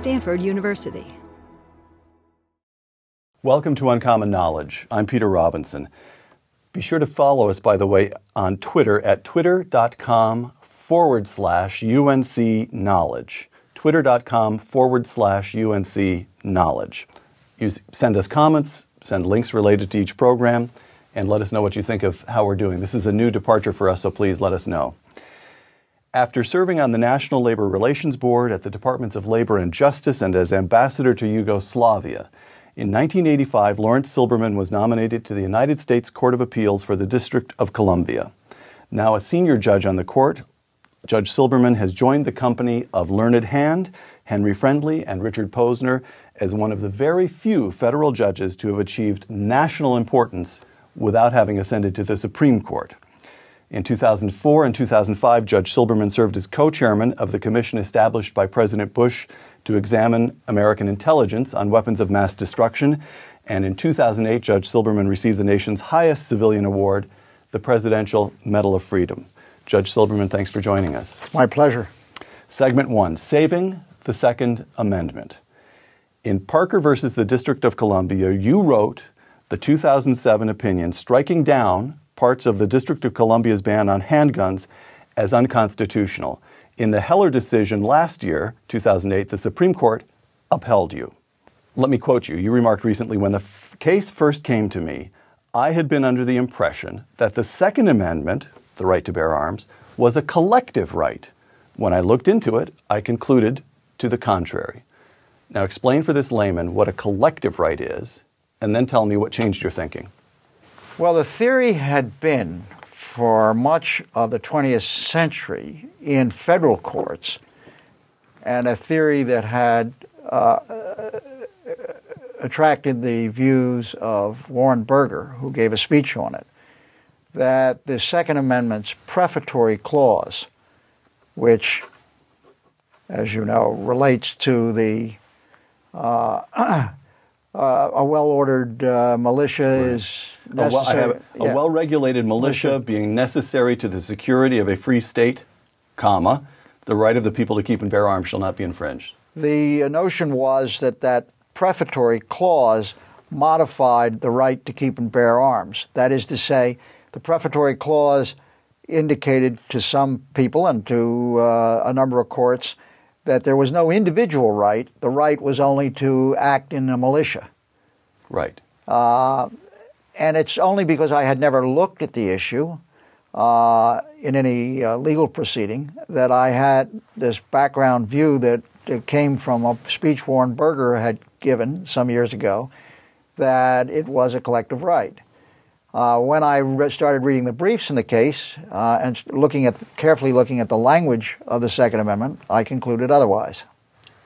Stanford University. Welcome to Uncommon Knowledge. I'm Peter Robinson. Be sure to follow us, by the way, on Twitter at twitter.com/UNC Knowledge. Twitter.com/UNC Knowledge. You send us comments, send links related to each program, and let us know what you think of how we're doing. This is a new departure for us, so please let us know. After serving on the National Labor Relations Board at the Departments of Labor and Justice and as ambassador to Yugoslavia, in 1985, Laurence Silberman was nominated to the United States Court of Appeals for the District of Columbia. Now a senior judge on the court, Judge Silberman has joined the company of Learned Hand, Henry Friendly, and Richard Posner as one of the very few federal judges to have achieved national importance without having ascended to the Supreme Court. In 2004 and 2005, Judge Silberman served as co-chairman of the commission established by President Bush to examine American intelligence on weapons of mass destruction. And in 2008, Judge Silberman received the nation's highest civilian award, the Presidential Medal of Freedom. Judge Silberman, thanks for joining us. My pleasure. Segment 1, Saving the Second Amendment. In Parker versus the District of Columbia, you wrote the 2007 opinion striking down parts of the District of Columbia's ban on handguns as unconstitutional. In the Heller decision last year, 2008, the Supreme Court upheld you. Let me quote you. You remarked recently, when the case first came to me, I had been under the impression that the Second Amendment, the right to bear arms, was a collective right. When I looked into it, I concluded to the contrary. Now explain for this layman what a collective right is, and then tell me what changed your thinking. Well, the theory had been for much of the 20th century in federal courts, and a theory that had attracted the views of Warren Burger, who gave a speech on it, that the Second Amendment's prefatory clause, which, as you know, relates to the a well-ordered militia is necessary. A well-regulated militia being necessary to the security of a free state, comma, the right of the people to keep and bear arms shall not be infringed. The notion was that that prefatory clause modified the right to keep and bear arms. That is to say, the prefatory clause indicated to some people and to a number of courts that there was no individual right. The right was only to act in a militia. Right. And it's only because I had never looked at the issue in any legal proceeding that I had this background view that came from a speech Warren Burger had given some years ago, that it was a collective right. When I started reading the briefs in the case and carefully looking at the language of the Second Amendment, I concluded otherwise.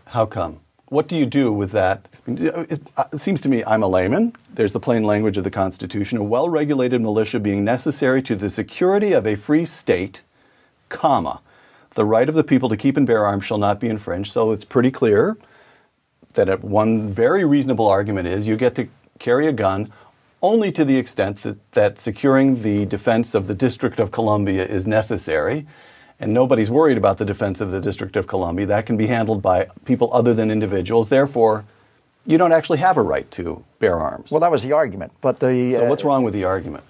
How come? What do you do with that? It seems to me, I'm a layman. There's the plain language of the Constitution. A well-regulated militia being necessary to the security of a free state, comma, the right of the people to keep and bear arms shall not be infringed. So it's pretty clear that one very reasonable argument is you get to carry a gun only to the extent that securing the defense of the District of Columbia is necessary, and nobody's worried about the defense of the District of Columbia. That can be handled by people other than individuals. Therefore, you don't actually have a right to bear arms. Well, that was the argument. But so what's wrong with the argument?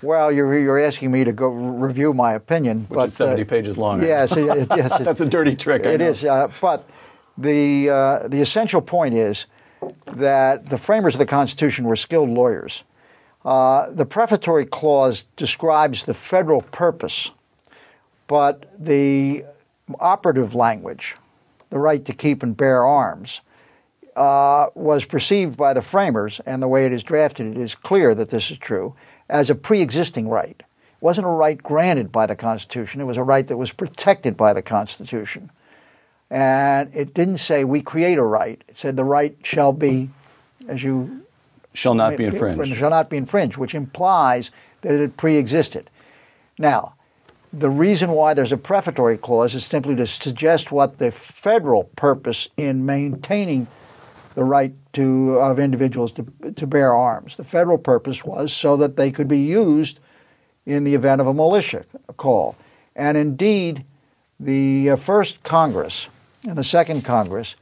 Well, you're asking me to go review my opinion. Which is 70 pages long. Yes. That's a dirty trick, I know. It is. But the essential point is that the framers of the Constitution were skilled lawyers. The prefatory clause describes the federal purpose, but the operative language, the right to keep and bear arms, was perceived by the framers, and the way it is drafted, it is clear that this is true, as a pre-existing right. It wasn't a right granted by the Constitution. It was a right that was protected by the Constitution. And it didn't say we create a right. It said the right shall be, as you... Shall not be infringed. Shall not be infringed, which implies that it pre-existed. Now, the reason why there's a prefatory clause is simply to suggest what the federal purpose in maintaining the right of individuals to bear arms. The federal purpose was so that they could be used in the event of a militia call. And indeed, the first Congress and the second Congress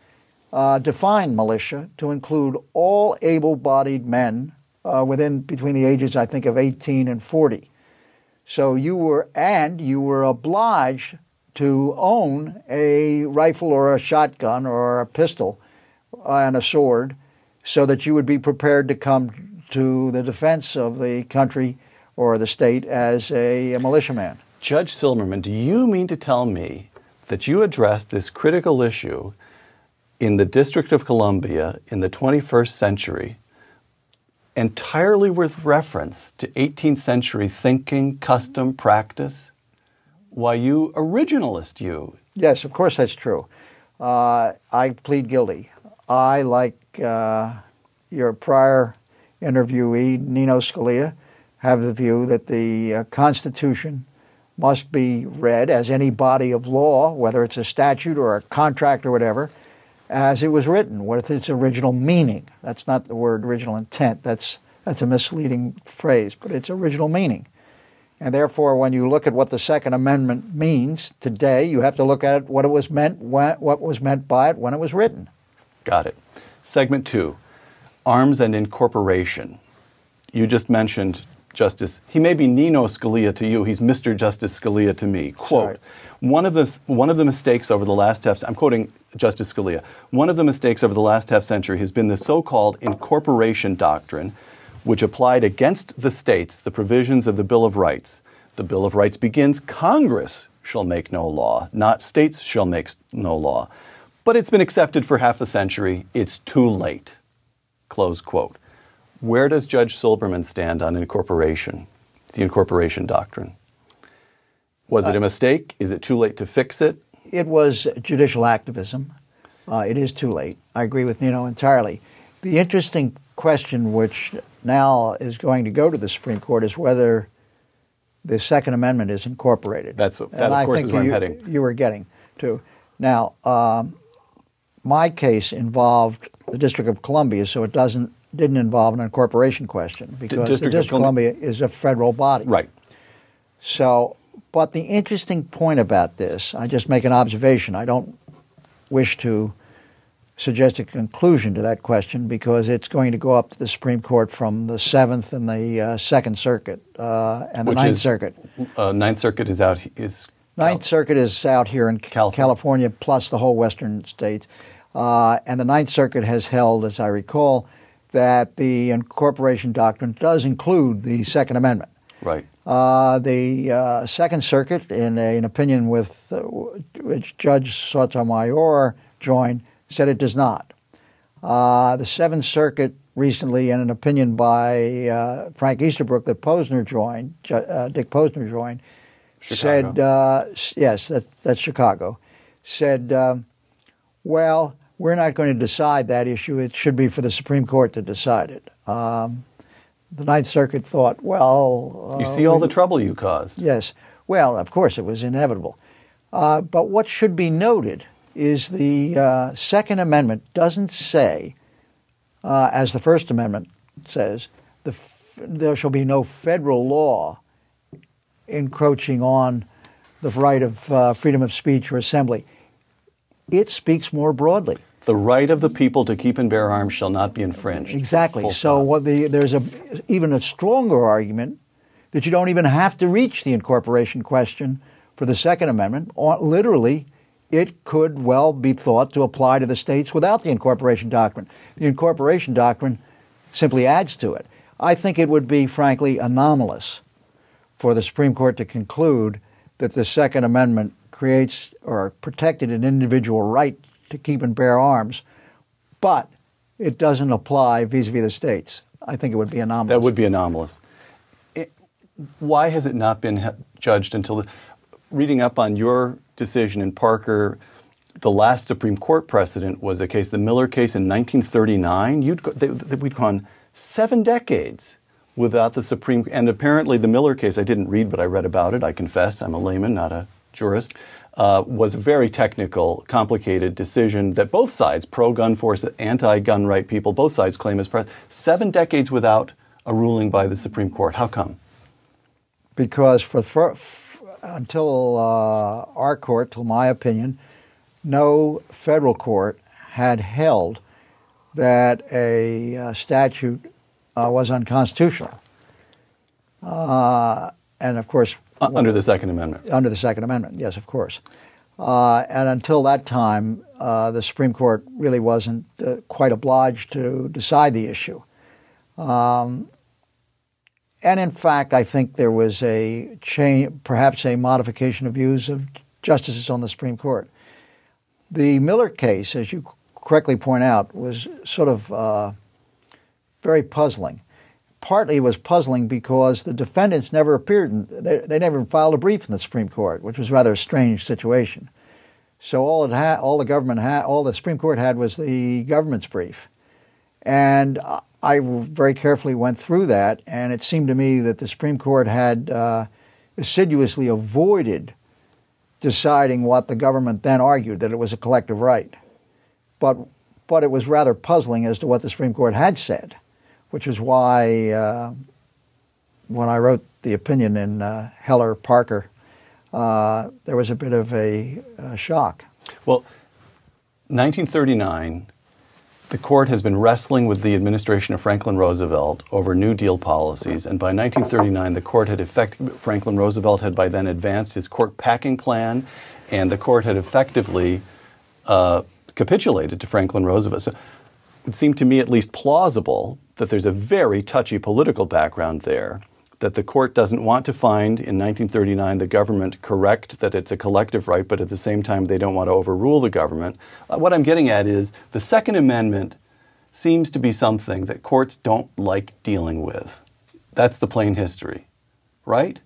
defined militia to include all able-bodied men between the ages, I think, of 18 and 40. So you were obliged to own a rifle or a shotgun or a pistol and a sword so that you would be prepared to come to the defense of the country or the state as a militiaman. Judge Silberman, do you mean to tell me that you addressed this critical issue in the District of Columbia in the 21st century entirely with reference to 18th century thinking, custom, practice? Why, you originalist, you. Yes, of course that's true. I plead guilty. I, like your prior interviewee, Nino Scalia, have the view that the Constitution must be read as any body of law, whether it's a statute or a contract or whatever, as it was written, with its original meaning. That's not the word original intent. That's a misleading phrase, but it's original meaning. And therefore, when you look at what the Second Amendment means today, you have to look at it, what was meant by it when it was written. Got it. Segment 2, arms and incorporation. You just mentioned Justice. He may be Nino Scalia to you. He's Mr. Justice Scalia to me. Quote, one of the mistakes over the last I'm quoting Justice Scalia, one of the mistakes over the last half-century has been the so-called incorporation doctrine, which applied against the states the provisions of the Bill of Rights. The Bill of Rights begins, Congress shall make no law, not states shall make no law. But it's been accepted for half a century. It's too late. Close quote. Where does Judge Silberman stand on incorporation, the incorporation doctrine? Was it a mistake? Is it too late to fix it? It was judicial activism. It is too late. I agree with Nino entirely. The interesting question, which now is going to go to the Supreme Court, is whether the Second Amendment is incorporated. That of course is where I'm heading. You were getting to. Now, my case involved the District of Columbia, so it didn't involve an incorporation question because the District of Columbia is a federal body. Right. So, but the interesting point about this, I just make an observation. I don't wish to suggest a conclusion to that question because it's going to go up to the Supreme Court from the Seventh and the Second Circuit and the Ninth Circuit. Ninth Circuit is out. Ninth Circuit is out here in California, plus the whole western states. And the Ninth Circuit has held, as I recall, that the incorporation doctrine does include the Second Amendment. Right. The Second Circuit, in an opinion with which Judge Sotomayor joined, said it does not. The Seventh Circuit recently, in an opinion by Frank Easterbrook that Dick Posner joined, Chicago. Said, yes, that's Chicago, said, well, we're not going to decide that issue. It should be for the Supreme Court to decide it. The Ninth Circuit thought, well... you see all the trouble you caused. Yes. Well, of course, it was inevitable. But what should be noted is the Second Amendment doesn't say, as the First Amendment says, there shall be no federal law encroaching on the right of freedom of speech or assembly. It speaks more broadly. The right of the people to keep and bear arms shall not be infringed. Exactly. So there's even a stronger argument that you don't even have to reach the incorporation question for the Second Amendment. Literally, it could well be thought to apply to the states without the incorporation doctrine. The incorporation doctrine simply adds to it. I think it would be, frankly, anomalous for the Supreme Court to conclude that the Second Amendment creates or protected an individual right to keep and bear arms, but it doesn't apply vis-a-vis the states. I think it would be anomalous. That would be anomalous. Why has it not been judged until reading up on your decision in Parker, the last Supreme Court precedent was a case, the Miller case in 1939. We'd gone 7 decades without the Supreme, and apparently the Miller case, I didn't read, but I read about it, I confess, I'm a layman, not a jurist, was a very technical, complicated decision that both sides, pro-gun force, anti-gun right people, both sides claim as precedent. 7 decades without a ruling by the Supreme Court. How come? Because until our court, to my opinion, no federal court had held that a statute was unconstitutional. And of course... Under the Second Amendment. Under the Second Amendment, yes, of course. And until that time, the Supreme Court really wasn't quite obliged to decide the issue. And in fact, I think there was a change, perhaps a modification of views of justices on the Supreme Court. The Miller case, as you correctly point out, was sort of very puzzling. Partly it was puzzling because the defendants never appeared, they never filed a brief in the Supreme Court, which was rather a strange situation. So all the Supreme Court had was the government's brief. And I very carefully went through that, and it seemed to me that the Supreme Court had assiduously avoided deciding what the government then argued, that it was a collective right. But it was rather puzzling as to what the Supreme Court had said, which is why when I wrote the opinion in Heller-Parker, there was a bit of a shock. Well, 1939, the court has been wrestling with the administration of Franklin Roosevelt over New Deal policies, and by 1939, the court had Franklin Roosevelt had by then advanced his court packing plan, and the court had effectively capitulated to Franklin Roosevelt. So it seemed to me at least plausible that there's a very touchy political background there, that the court doesn't want to find in 1939 the government correct that it's a collective right, but at the same time they don't want to overrule the government. What I'm getting at is the Second Amendment seems to be something that courts don't like dealing with. That's the plain history, right?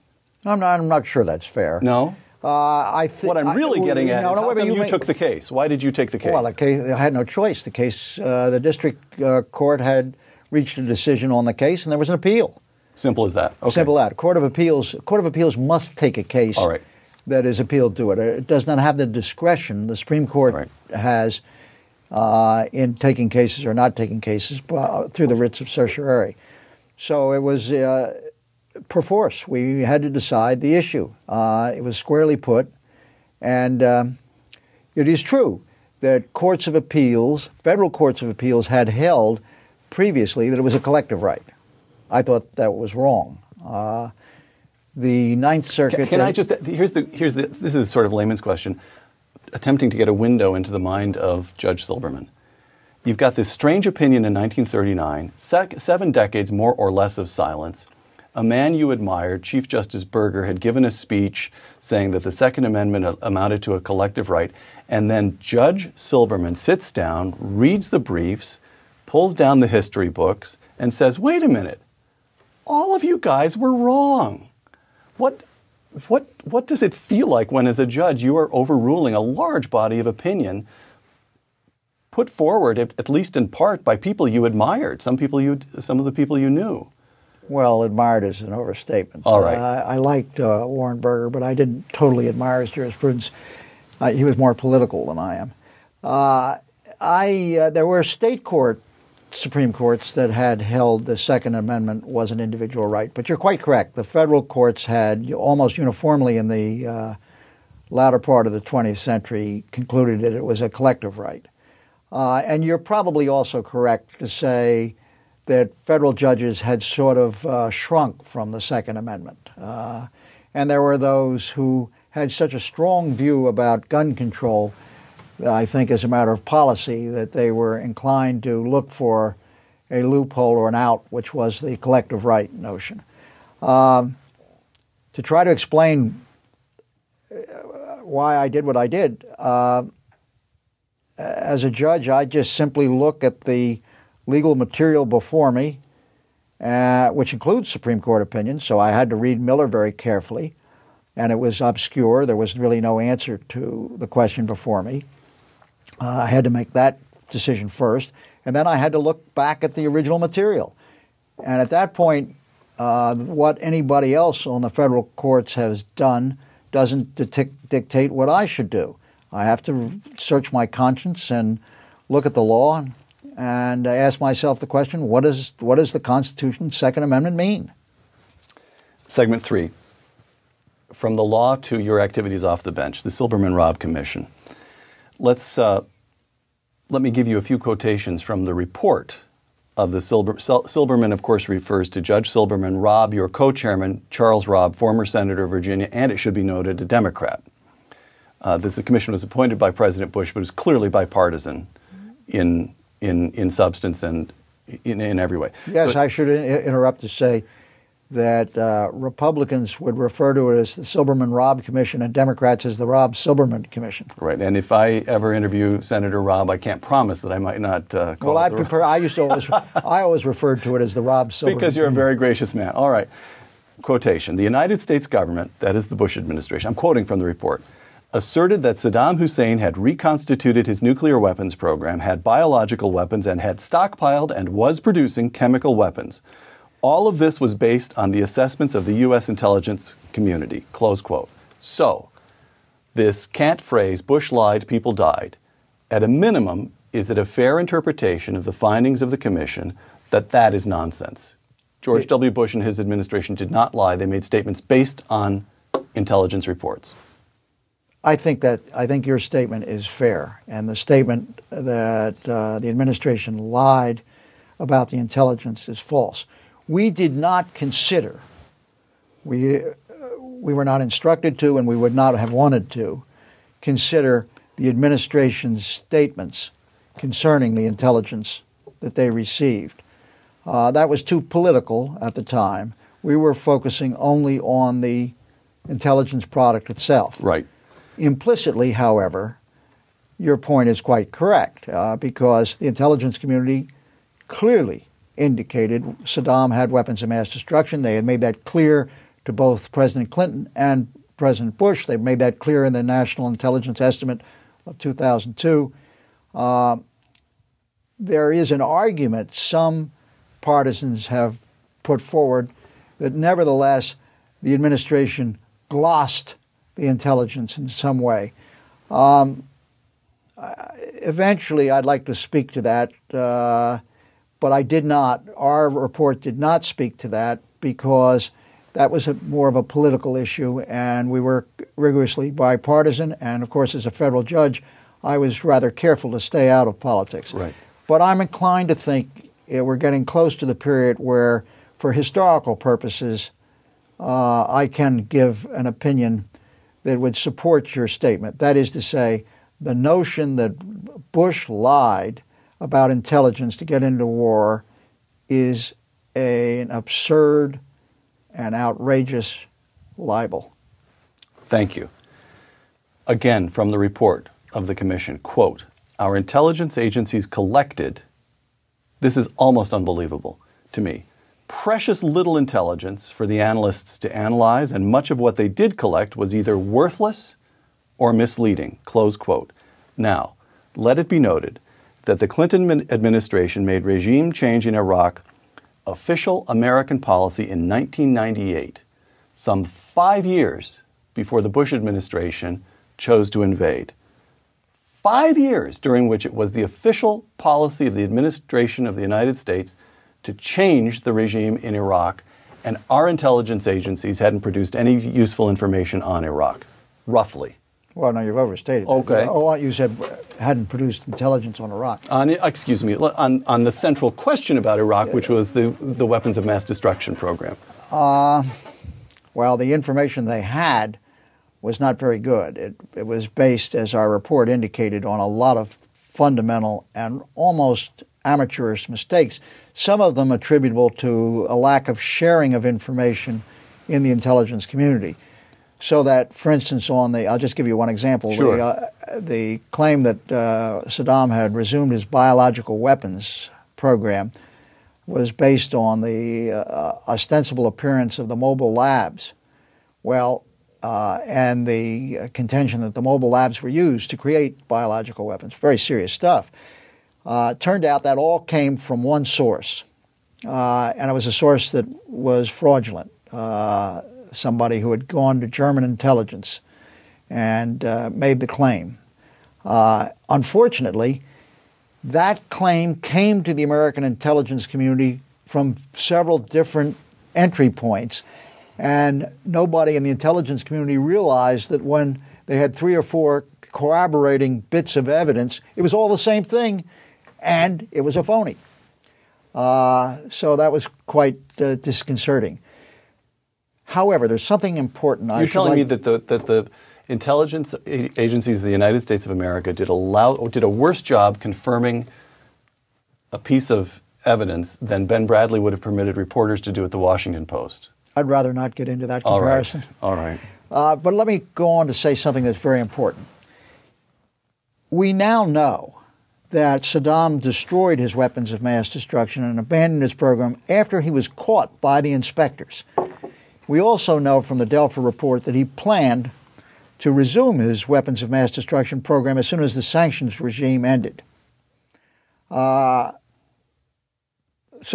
I'm not sure that's fair. No? What I'm really getting at is how come you took the case? Why did you take the case? Well, I had no choice. The case, the district court had reached a decision on the case, and there was an appeal. Simple as that. Okay. Simple as that. Court of Appeals must take a case that is appealed to it. It does not have the discretion the Supreme Court has in taking cases or not taking cases through the writs of certiorari. So it was perforce. We had to decide the issue. It was squarely put, and it is true that courts of appeals, federal courts of appeals, had held previously that it was a collective right. I thought that was wrong. The Ninth Circuit... Can I just... This is sort of a layman's question, attempting to get a window into the mind of Judge Silberman. You've got this strange opinion in 1939, 7 decades more or less of silence. A man you admired, Chief Justice Burger, had given a speech saying that the Second Amendment amounted to a collective right, and then Judge Silberman sits down, reads the briefs, pulls down the history books, and says, wait a minute, all of you guys were wrong. What does it feel like when, as a judge, you are overruling a large body of opinion put forward, at least in part, by people you admired, some of the people you knew? Well, admired is an overstatement. All right. I liked Warren Burger, but I didn't totally admire his jurisprudence. He was more political than I am. There were state Supreme Courts that had held the Second Amendment was an individual right. But you're quite correct. The federal courts had almost uniformly in the latter part of the 20th century concluded that it was a collective right. And you're probably also correct to say that federal judges had sort of shrunk from the Second Amendment. And there were those who had such a strong view about gun control, I think as a matter of policy, that they were inclined to look for a loophole or an out, which was the collective right notion. To try to explain why I did what I did, as a judge, I just simply look at the legal material before me, which includes Supreme Court opinions, so I had to read Miller very carefully, and it was obscure. There was really no answer to the question before me. I had to make that decision first, and then I had to look back at the original material. And at that point, what anybody else on the federal courts has done doesn't dictate what I should do. I have to search my conscience and look at the law and ask myself the question, what does the Constitution's Second Amendment mean? Segment 3, from the law to your activities off the bench, the Silberman-Robb Commission. Let's let me give you a few quotations from the report of the Silberman, of course, refers to Judge Silberman, Robb, your co-chairman, Charles Robb, former senator of Virginia, and it should be noted, a Democrat. The commission was appointed by President Bush, but was clearly bipartisan in substance and in every way. Yes, so, I should interrupt to say that Republicans would refer to it as the Silberman-Robb Commission and Democrats as the Robb-Silberman Commission. Right, and if I ever interview Senator Robb, I can't promise that I might not call well, it I always referred to it as the Robb-Silberman. Because you're a very gracious man. All right. Quotation. The United States government, that is the Bush administration, I'm quoting from the report, asserted that Saddam Hussein had reconstituted his nuclear weapons program, had biological weapons, and had stockpiled and was producing chemical weapons. All of this was based on the assessments of the U.S. intelligence community, close quote. So, this cant phrase, Bush lied, people died, at a minimum, is it a fair interpretation of the findings of the commission that that is nonsense? George W. Bush and his administration did not lie. They made statements based on intelligence reports. I think your statement is fair, and the statement that the administration lied about the intelligence is false. We did not consider, we were not instructed to, and we would not have wanted to, consider the administration's statements concerning the intelligence that they received. That was too political at the time. We were focusing only on the intelligence product itself. Right. Implicitly, however, your point is quite correct, because the intelligence community clearly indicated Saddam had weapons of mass destruction. They had made that clear to both President Clinton and President Bush. They made that clear in the National Intelligence Estimate of 2002. There is an argument some partisans have put forward that nevertheless the administration glossed the intelligence in some way. Eventually, I'd like to speak to that, but I did not. Our report did not speak to that because that was more of a political issue, and we were rigorously bipartisan. And of course, as a federal judge, I was rather careful to stay out of politics. Right. But I'm inclined to think we're getting close to the period where, for historical purposes, I can give an opinion that would support your statement. That is to say, the notion that Bush lied about intelligence to get into war is an absurd and outrageous libel. Thank you. Again, from the report of the commission, quote, our intelligence agencies collected, this is almost unbelievable to me, precious little intelligence for the analysts to analyze, and much of what they did collect was either worthless or misleading, close quote. Now, let it be noted that the Clinton administration made regime change in Iraq official American policy in 1998, some 5 years before the Bush administration chose to invade. 5 years during which it was the official policy of the administration of the United States to change the regime in Iraq, and our intelligence agencies hadn't produced any useful information on Iraq, roughly. Well, no, you've overstated that. Okay. Oh, you said hadn't produced intelligence on Iraq. Excuse me, on the central question about Iraq, which was the weapons of mass destruction program. Well, the information they had was not very good. It was based, as our report indicated, on a lot of fundamental and almost amateurish mistakes, some of them attributable to a lack of sharing of information in the intelligence community. So that, for instance, I'll just give you one example. Sure. The claim that Saddam had resumed his biological weapons program was based on the ostensible appearance of the mobile labs. Well, and the contention that the mobile labs were used to create biological weapons. Very serious stuff. Turned out that all came from one source, and it was a source that was fraudulent. Somebody who had gone to German intelligence and made the claim. Unfortunately, that claim came to the American intelligence community from several different entry points, and nobody in the intelligence community realized that when they had 3 or 4 corroborating bits of evidence, it was all the same thing, and it was a phony. So that was quite disconcerting. However, there's something important. You're telling me that the intelligence agencies of the United States of America did a worse job confirming a piece of evidence than Ben Bradley would have permitted reporters to do at the Washington Post. I'd rather not get into that comparison. All right. But let me go on to say something that's very important. We now know that Saddam destroyed his weapons of mass destruction and abandoned his program after he was caught by the inspectors. We also know from the Delphi report that he planned to resume his weapons of mass destruction program as soon as the sanctions regime ended. So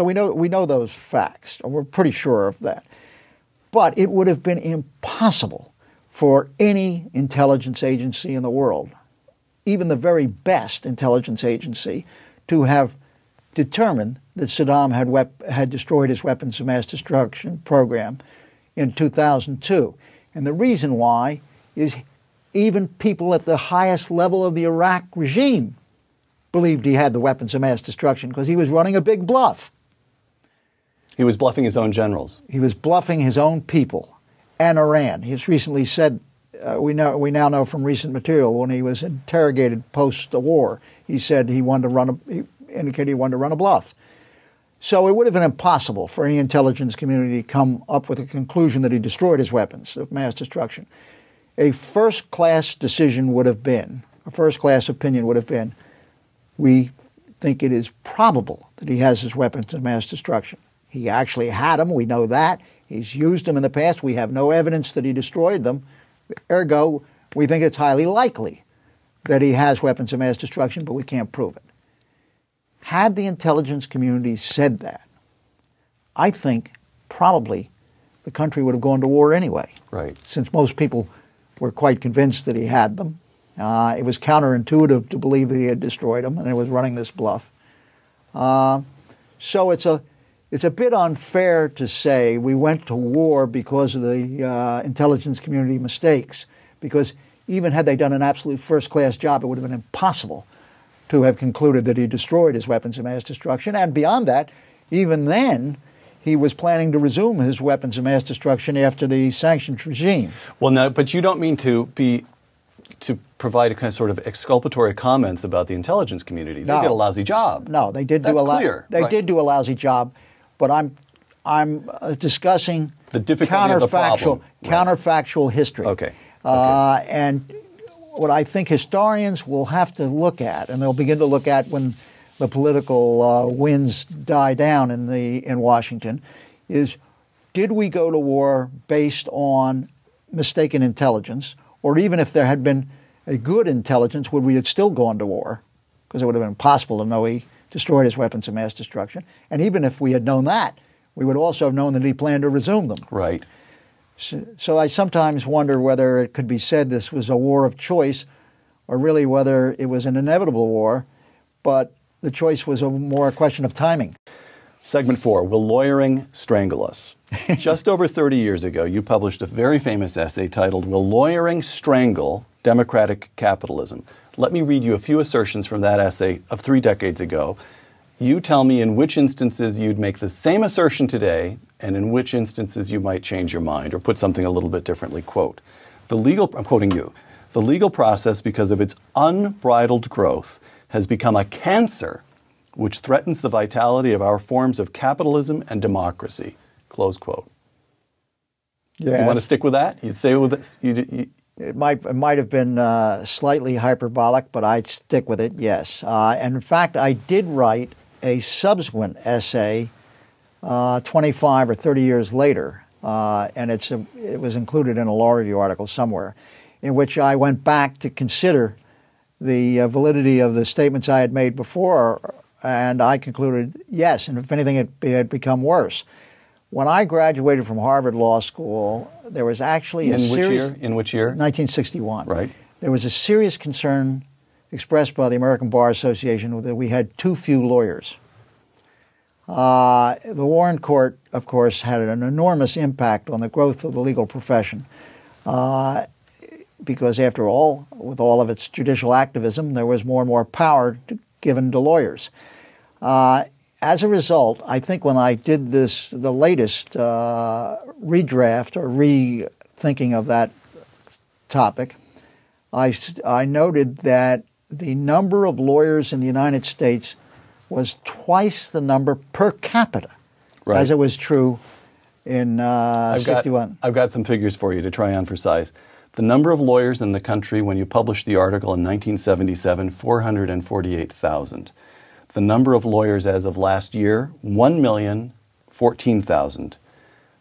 we know those facts. We're pretty sure of that. But it would have been impossible for any intelligence agency in the world, even the very best intelligence agency, to have determined that Saddam had destroyed his weapons of mass destruction program in 2002. And the reason why is even people at the highest level of the Iraq regime believed he had the weapons of mass destruction because he was running a big bluff. He was bluffing his own generals. He was bluffing his own people and Iran. He has recently said, we now know from recent material, when he was interrogated post the war, he said he indicated he wanted to run a bluff. So it would have been impossible for any intelligence community to come up with a conclusion that he destroyed his weapons of mass destruction. A first-class decision would have been, a first-class opinion would have been, we think it is probable that he has his weapons of mass destruction. He actually had them, we know that. He's used them in the past. We have no evidence that he destroyed them. Ergo, we think it's highly likely that he has weapons of mass destruction, but we can't prove it. Had the intelligence community said that, I think probably the country would have gone to war anyway. Right. Since most people were quite convinced that he had them. It was counterintuitive to believe that he had destroyed them, and he was running this bluff. So it's a bit unfair to say we went to war because of the intelligence community mistakes, because even had they done an absolute first-class job, it would have been impossible to have concluded that he destroyed his weapons of mass destruction. And beyond that, even then, he was planning to resume his weapons of mass destruction after the sanctions regime. Well, no, but you don't mean to provide a kind of sort of exculpatory comments about the intelligence community. They did a lousy job. No, they did That's do a clear. They right. did do a lousy job, but I'm discussing the difficulty of the problem. Counterfactual history. Okay. And what I think historians will have to look at, and they'll begin to look at when the political winds die down in Washington, is did we go to war based on mistaken intelligence, or even if there had been a good intelligence, would we have still gone to war? Because it would have been impossible to know he destroyed his weapons of mass destruction. And even if we had known that, we would also have known that he planned to resume them. Right. So I sometimes wonder whether it could be said this was a war of choice, or really whether it was an inevitable war, but the choice was more a question of timing. Segment 4, Will Lawyering Strangle Us? Just over 30 years ago, you published a very famous essay titled, Will Lawyering Strangle Democratic Capitalism? Let me read you a few assertions from that essay of 3 decades ago. You tell me in which instances you'd make the same assertion today and in which instances you might change your mind or put something a little bit differently. Quote, I'm quoting you, the legal process, because of its unbridled growth, has become a cancer which threatens the vitality of our forms of capitalism and democracy. Close quote. Yes. You want to stick with that? You'd stay with this? It might have been slightly hyperbolic, but I'd stick with it, yes. And in fact, I did write a subsequent essay 25 or 30 years later, and it was included in a law review article somewhere, in which I went back to consider the validity of the statements I had made before, and I concluded, yes, and if anything, it had become worse. When I graduated from Harvard Law School, there was actually In which year? 1961. Right. There was a serious concern expressed by the American Bar Association that we had too few lawyers. The Warren Court, of course, had an enormous impact on the growth of the legal profession. because after all, with all of its judicial activism, there was more and more power given to lawyers. As a result, I think when I did the latest redraft or rethinking of that topic, I noted that the number of lawyers in the United States was twice the number per capita, right, as it was true in 61. I've got some figures for you to try on for size. The number of lawyers in the country when you published the article in 1977, 448,000. The number of lawyers as of last year, 1,014,000.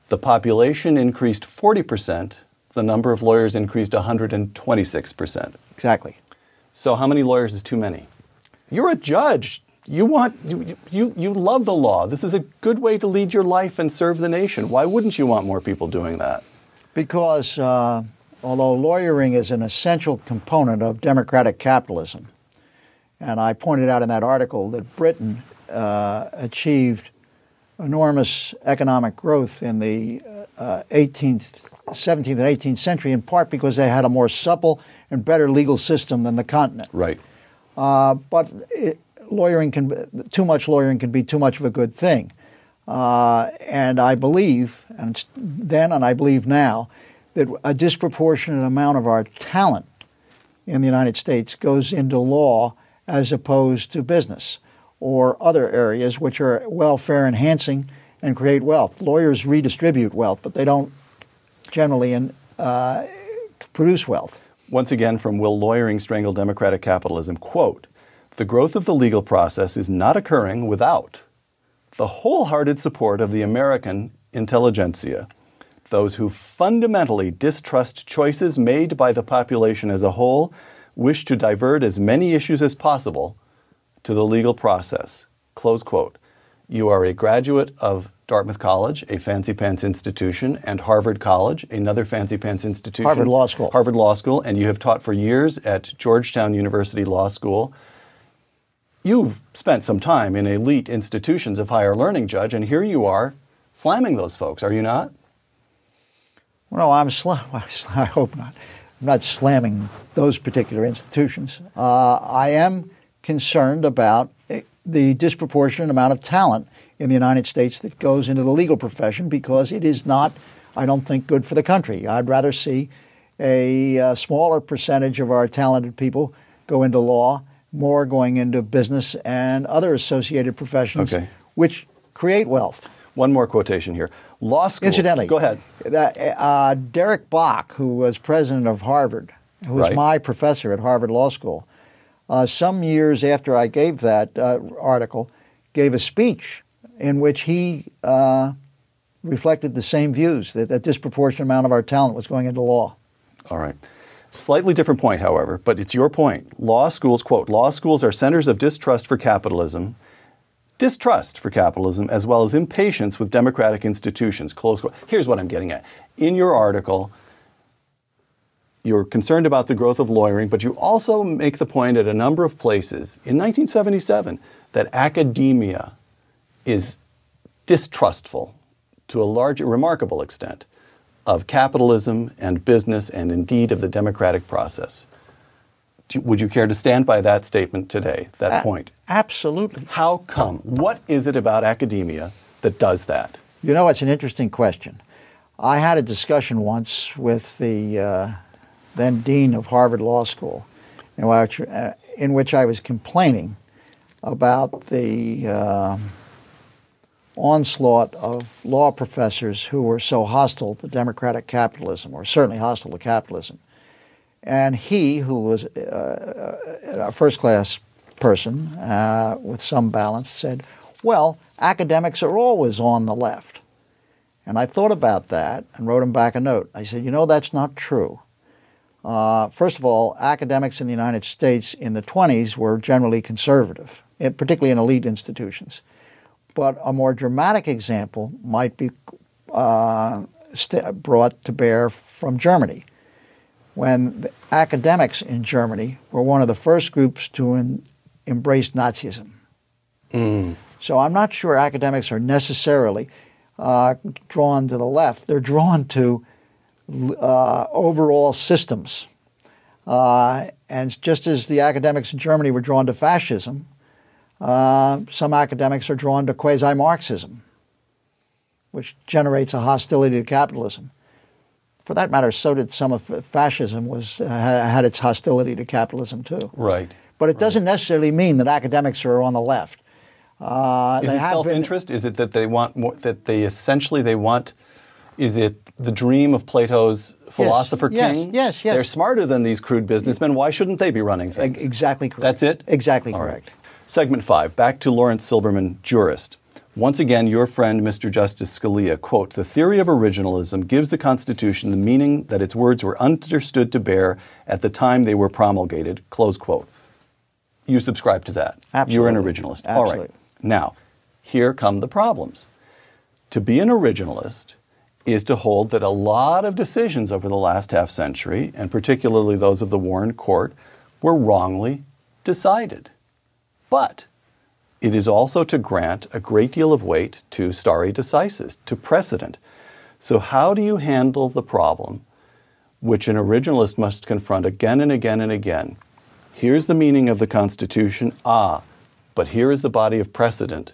The population increased 40%. The number of lawyers increased 126%. Exactly. So how many lawyers is too many? You're a judge. You love the law. This is a good way to lead your life and serve the nation. Why wouldn't you want more people doing that? Because although lawyering is an essential component of democratic capitalism, and I pointed out in that article that Britain achieved enormous economic growth in the 17th and 18th century, in part because they had a more supple and better legal system than the continent. Right. But too much lawyering can be too much of a good thing. And I believe, and I believe now, that a disproportionate amount of our talent in the United States goes into law as opposed to business or other areas which are welfare enhancing and create wealth. Lawyers redistribute wealth, but they don't generally produce wealth. Once again, from Will Lawyering Strangle Democratic Capitalism, quote, "The growth of the legal process is not occurring without the wholehearted support of the American intelligentsia, those who fundamentally distrust choices made by the population as a whole, wish to divert as many issues as possible to the legal process." Close quote. You are a graduate of Dartmouth College, a fancy pants institution, and Harvard College, another fancy pants institution. Harvard Law School. Harvard Law School, and you have taught for years at Georgetown University Law School. You've spent some time in elite institutions of higher learning, Judge, and here you are slamming those folks, are you not? Well, no, I hope not. I'm not slamming those particular institutions. I am concerned about the disproportionate amount of talent in the United States that goes into the legal profession because it is not, I don't think, good for the country. I'd rather see a smaller percentage of our talented people go into law, more going into business and other associated professions, which create wealth. One more quotation here. Law school. Incidentally, go ahead. Derek Bach, who was president of Harvard, who was my professor at Harvard Law School, some years after I gave that article, gave a speech in which he reflected the same views, that a disproportionate amount of our talent was going into law. All right. Slightly different point, however, but it's your point. Law schools, quote, "Law schools are centers of distrust for capitalism, as well as impatience with democratic institutions," close quote. Here's what I'm getting at. In your article, you're concerned about the growth of lawyering, but you also make the point at a number of places in 1977 that academia is distrustful to a remarkable extent of capitalism and business and indeed of the democratic process. Would you care to stand by that statement today, that point? Absolutely. How come? What is it about academia that does that? You know, it's an interesting question. I had a discussion once with the then dean of Harvard Law School in which I was complaining about the onslaught of law professors who were so hostile to democratic capitalism, or certainly hostile to capitalism. And he, who was a first-class person with some balance, said, well, academics are always on the left. And I thought about that and wrote him back a note. I said, you know, that's not true. First of all, academics in the United States in the 20s were generally conservative, particularly in elite institutions. But a more dramatic example might be brought to bear from Germany, when the academics in Germany were one of the first groups to embrace Nazism. So I'm not sure academics are necessarily drawn to the left. They're drawn to overall systems And just as the academics in Germany were drawn to fascism, some academics are drawn to quasi-Marxism, which generates a hostility to capitalism. For that matter, so did some of fascism had its hostility to capitalism too. Right. But it doesn't necessarily mean that academics are on the left. Is it self-interest? Is it that they want more? That they essentially want? Is it the dream of Plato's philosopher king? Yes. They're smarter than these crude businessmen. Why shouldn't they be running things? Exactly correct. That's it? Exactly All correct. Right. Segment 5. Back to Laurence Silberman, jurist. Once again, your friend, Mr. Justice Scalia, quote, "The theory of originalism gives the Constitution the meaning that its words were understood to bear at the time they were promulgated," close quote. You subscribe to that. Absolutely. You're an originalist. Absolutely. All right. Now, here come the problems. To be an originalist is to hold that a lot of decisions over the last half century, and particularly those of the Warren Court, were wrongly decided. But it is also to grant a great deal of weight to stare decisis, to precedent. So how do you handle the problem which an originalist must confront again and again and again? Here's the meaning of the Constitution, but here is the body of precedent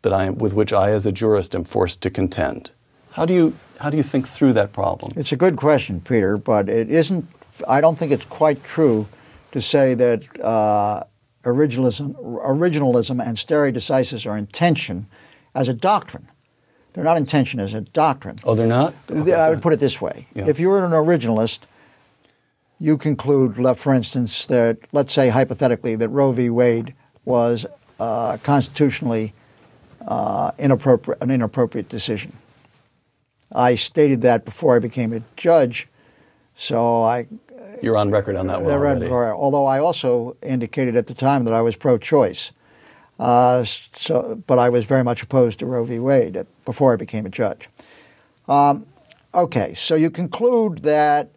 with which I as a jurist am forced to contend. How do you think through that problem? It's a good question, Peter, but it isn't. I don't think it's quite true to say that originalism and stare decisis are in tension as a doctrine. They're not in tension as a doctrine. Oh, they're not? Okay, I would put it this way. Yeah. If you're an originalist, you conclude, for instance, that, let's say hypothetically, that Roe v. Wade was constitutionally an inappropriate decision. I stated that before I became a judge, so You're on record on that one already. Although I also indicated at the time that I was pro-choice, but I was very much opposed to Roe v. Wade before I became a judge. Okay, so you conclude that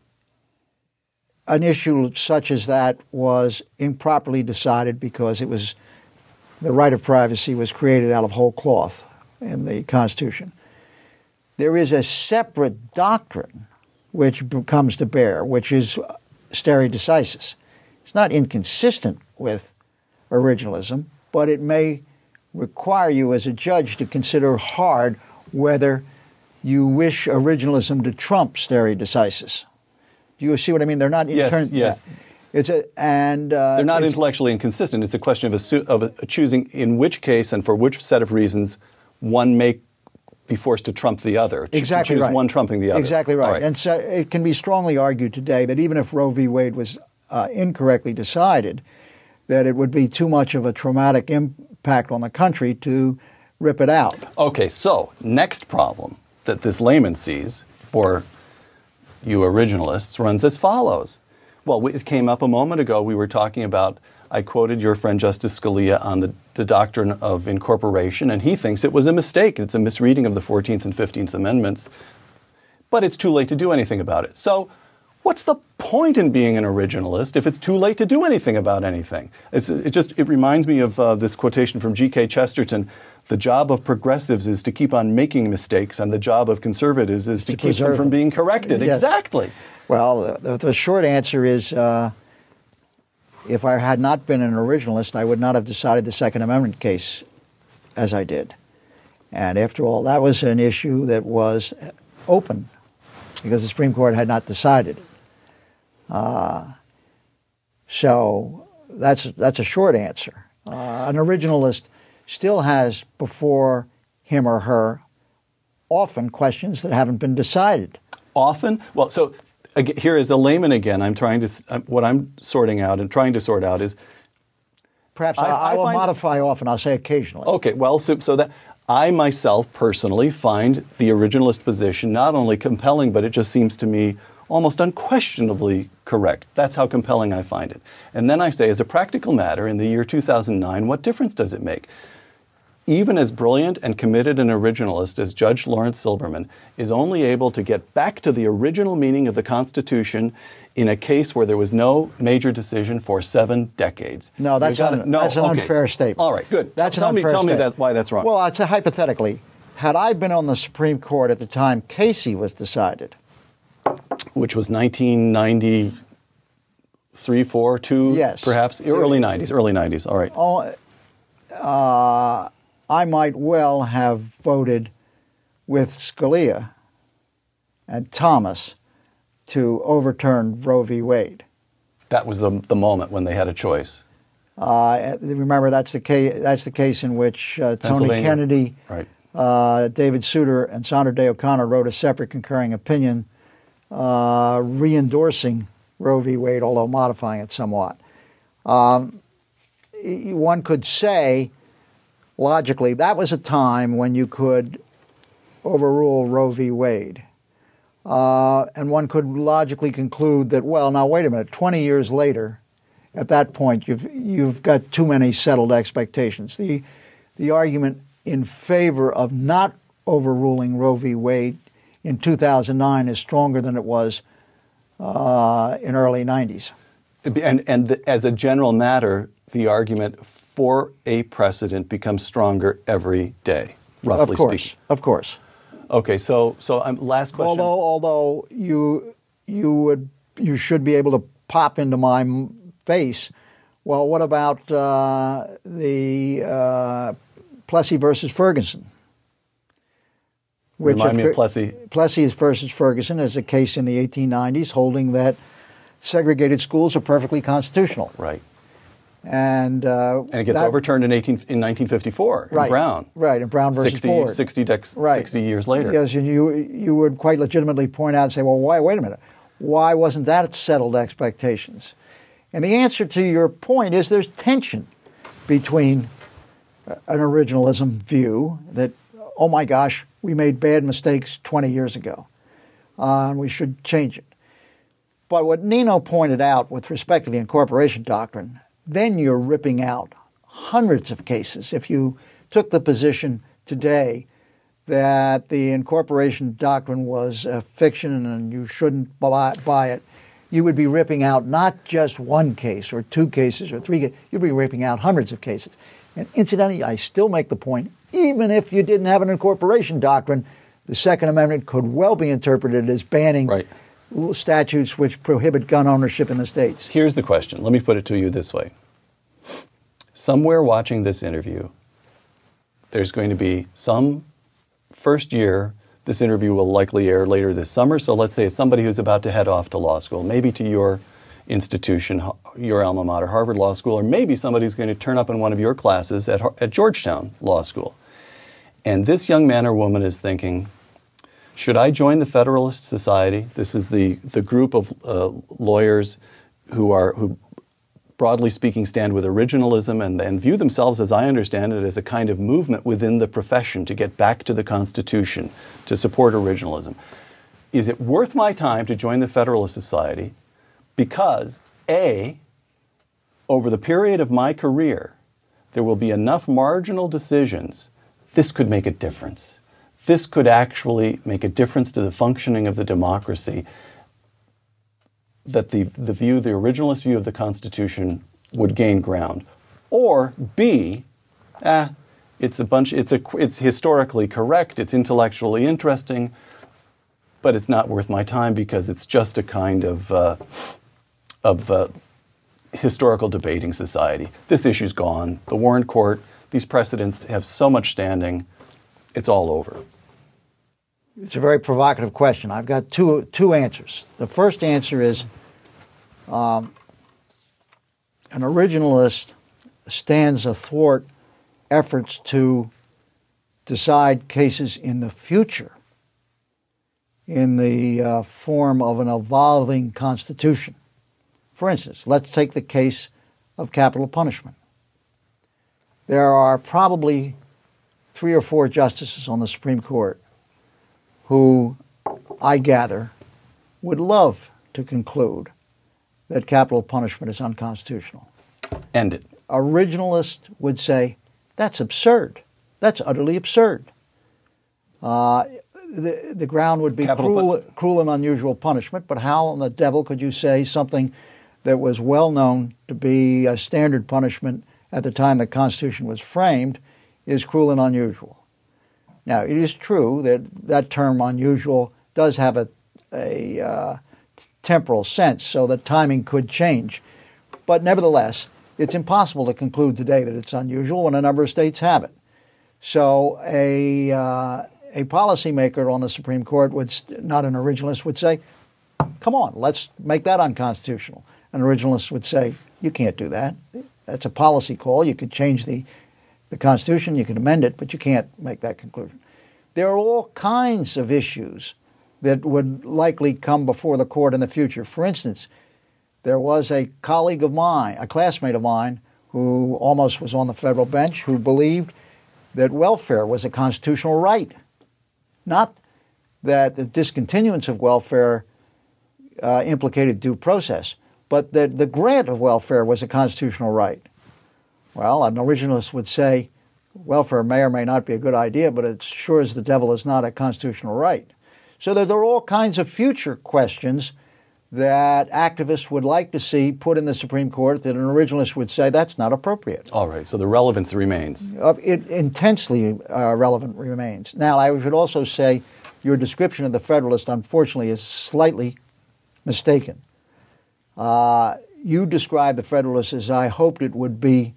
an issue such as that was improperly decided because the right of privacy was created out of whole cloth in the Constitution. There is a separate doctrine which comes to bear, which is stare decisis. It's not inconsistent with originalism, but it may require you as a judge to consider hard whether you wish originalism to trump stare decisis. Do you see what I mean? They're not Yes. They're not intellectually inconsistent. It's a question of choosing in which case and for which set of reasons one may be forced to trump the other. Exactly to choose right. one trumping the other. Exactly right. Right. And so it can be strongly argued today that even if Roe v. Wade was incorrectly decided, that it would be too much of a traumatic impact on the country to rip it out. Okay, so next problem that this layman sees for you originalists runs as follows. Well, it came up a moment ago. We were talking about, I quoted your friend Justice Scalia on the doctrine of incorporation, and he thinks it was a mistake. It's a misreading of the 14th and 15th Amendments, but it's too late to do anything about it. So what's the point in being an originalist if it's too late to do anything about anything? It reminds me of this quotation from G.K. Chesterton: "The job of progressives is to keep on making mistakes, and the job of conservatives is to keep them from being corrected." Yes. Exactly. Well, the short answer is if I had not been an originalist, I would not have decided the Second Amendment case as I did. And after all, that was an issue that was open because the Supreme Court had not decided. So that's a short answer. An originalist still has before him or her often questions that haven't been decided. Often? Well, so here is a layman again. What I'm sorting out and trying to sort out is... Perhaps I will modify often. I'll say occasionally. Okay, well, so that I myself personally find the originalist position not only compelling, but it just seems to me almost unquestionably correct. That's how compelling I find it. And then I say, as a practical matter, in the year 2009, what difference does it make? Even as brilliant and committed an originalist as Judge Laurence Silberman is only able to get back to the original meaning of the Constitution in a case where there was no major decision for 7 decades. No, that's an unfair statement. All right, good. Tell me why that's wrong. Well, I'd say hypothetically, had I been on the Supreme Court at the time Casey was decided, which was 1990, 3, 4, 2, Yes. perhaps? Early 90s, early 90s. All right. I might well have voted with Scalia and Thomas to overturn Roe v. Wade. That was the moment when they had a choice. Remember, that's the case in which Tony Pennsylvania. Kennedy, Right. David Souter, and Sandra Day O'Connor wrote a separate concurring opinion re-endorsing Roe v. Wade, although modifying it somewhat. One could say, logically, that was a time when you could overrule Roe v. Wade. And one could logically conclude that, well, now wait a minute, 20 years later, at that point, you've got too many settled expectations. The argument in favor of not overruling Roe v. Wade in 2009 is stronger than it was in early 90s. And as a general matter, the argument for a precedent becomes stronger every day, roughly speaking. Of course. Okay, so last question. Although you should be able to pop into my face. Well, what about the Plessy versus Ferguson? Remind me of Plessy. Plessy versus Ferguson is a case in the 1890s holding that segregated schools are perfectly constitutional. Right. And it gets overturned in 1954 in Brown. Right, in Brown versus Ford. 60 years later. Yes, and you would quite legitimately point out and say, well, wait a minute. Why wasn't that settled expectations? And the answer to your point is there's tension between an originalism view that, oh my gosh, we made bad mistakes 20 years ago, and we should change it. But what Nino pointed out with respect to the incorporation doctrine, then you're ripping out hundreds of cases. If you took the position today that the incorporation doctrine was a fiction and you shouldn't buy it, you would be ripping out not just one case or two cases or three cases. You'd be ripping out hundreds of cases. And incidentally, I still make the point, even if you didn't have an incorporation doctrine, the Second Amendment could well be interpreted as banning statutes which prohibit gun ownership in the states. Here's the question. Let me put it to you this way. Somewhere watching this interview, there's going to be some first year. This interview will likely air later this summer. So let's say it's somebody who's about to head off to law school, maybe to your institution, your alma mater, Harvard Law School, or maybe somebody who's going to turn up in one of your classes at Georgetown Law School. And this young man or woman is thinking, should I join the Federalist Society? This is the group of lawyers who broadly speaking stand with originalism and view themselves, as I understand it, as a kind of movement within the profession to get back to the Constitution, to support originalism. Is it worth my time to join the Federalist Society because, A, over the period of my career, there will be enough marginal decisions, this could make a difference. This could actually make a difference to the functioning of the democracy, that the originalist view of the Constitution would gain ground. Or B, it's historically correct, it's intellectually interesting, but it's not worth my time because it's just a kind of historical debating society. This issue's gone. The Warren Court, these precedents have so much standing, it's all over. It's a very provocative question. I've got two answers. The first answer is an originalist stands athwart efforts to decide cases in the future in the form of an evolving constitution. For instance, let's take the case of capital punishment. There are probably 3 or 4 justices on the Supreme Court who, I gather, would love to conclude that capital punishment is unconstitutional. End it. Originalists would say, that's absurd. That's utterly absurd. The ground would be cruel and unusual punishment, but how in the devil could you say something that was well known to be a standard punishment at the time the Constitution was framed is cruel and unusual? Now, it is true that that term unusual does have a temporal sense, so that timing could change. But nevertheless, it's impossible to conclude today that it's unusual when a number of states have it. So a policymaker on the Supreme Court, not an originalist, would say, come on, let's make that unconstitutional. An originalist would say, you can't do that. That's a policy call. You could change the Constitution, you can amend it, but you can't make that conclusion. There are all kinds of issues that would likely come before the court in the future. For instance, there was a colleague of mine, a classmate of mine, who almost was on the federal bench, who believed that welfare was a constitutional right. Not that the discontinuance of welfare implicated due process, but that the grant of welfare was a constitutional right. Well, an originalist would say welfare may or may not be a good idea, but it's sure as the devil is not a constitutional right. So there are all kinds of future questions that activists would like to see put in the Supreme Court that an originalist would say that's not appropriate. All right, so the relevance remains. It intensely relevant remains. Now, I should also say your description of the Federalist, unfortunately, is slightly mistaken. You described the Federalist as I hoped it would be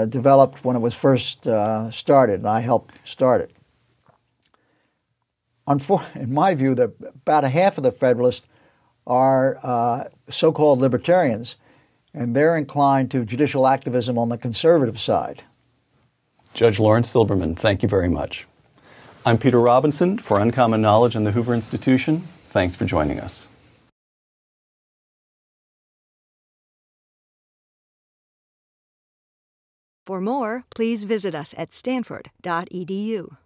developed when it was first started, and I helped start it. In my view, about a half of the Federalists are so-called libertarians, and they're inclined to judicial activism on the conservative side. Judge Laurence Silberman, thank you very much. I'm Peter Robinson for Uncommon Knowledge and the Hoover Institution. Thanks for joining us. For more, please visit us at stanford.edu.